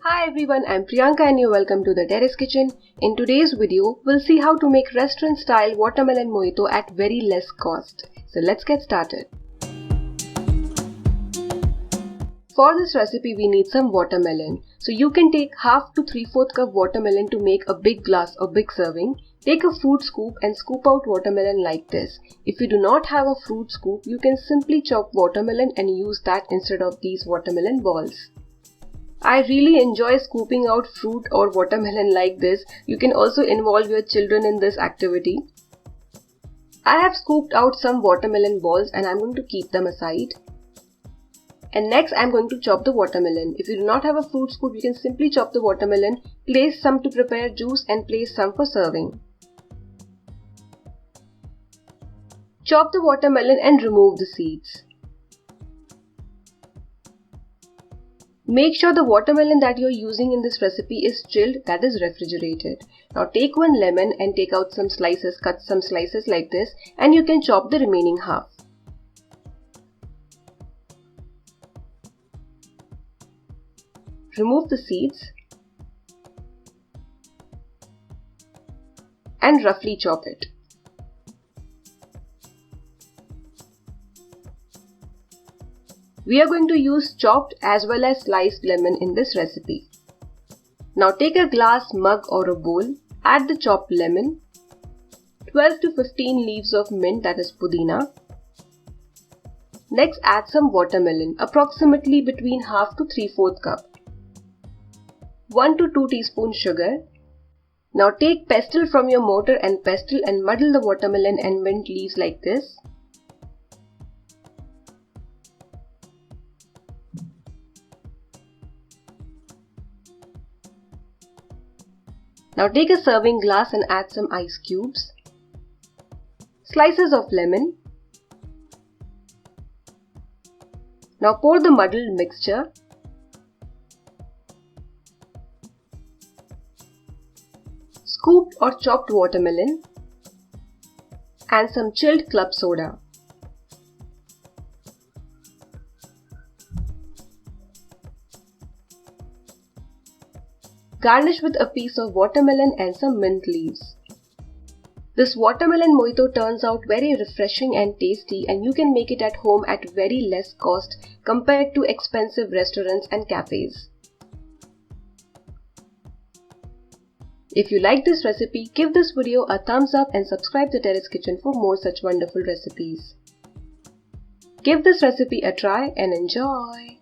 Hi everyone, I'm Priyanka and you're welcome to the Terrace Kitchen. In today's video, we'll see how to make restaurant style watermelon mojito at very less cost. So let's get started. For this recipe we need some watermelon. So you can take half to 3/4 cup watermelon to make a big glass or big serving. Take a fruit scoop and scoop out watermelon like this. If you do not have a fruit scoop, you can simply chop watermelon and use that instead of these watermelon balls. I really enjoy scooping out fruit or watermelon like this. You can also involve your children in this activity. I have scooped out some watermelon balls and I'm going to keep them aside. And next I'm going to chop the watermelon. If you do not have a fruit scoop, you can simply chop the watermelon, place some to prepare juice and place some for serving. Chop the watermelon and remove the seeds. Make sure the watermelon that you are using in this recipe is chilled, that is refrigerated. Now take one lemon and take out some slices, cut some slices like this, and you can chop the remaining half. Remove the seeds and roughly chop it. We are going to use chopped as well as sliced lemon in this recipe. Now take a glass, mug or a bowl, add the chopped lemon, 12 to 15 leaves of mint, that is pudina. Next add some watermelon, approximately between half to 3/4 cup. 1 to 2 teaspoons sugar. Now take pestle from your mortar and pestle and muddle the watermelon and mint leaves like this. Now take a serving glass and add some ice cubes, slices of lemon. Now pour the muddled mixture. Scooped or chopped watermelon and some chilled club soda. Garnish with a piece of watermelon and some mint leaves. This watermelon mojito turns out very refreshing and tasty, and you can make it at home at very less cost compared to expensive restaurants and cafes. If you like this recipe, give this video a thumbs up and subscribe to Terrace Kitchen for more such wonderful recipes. Give this recipe a try and enjoy!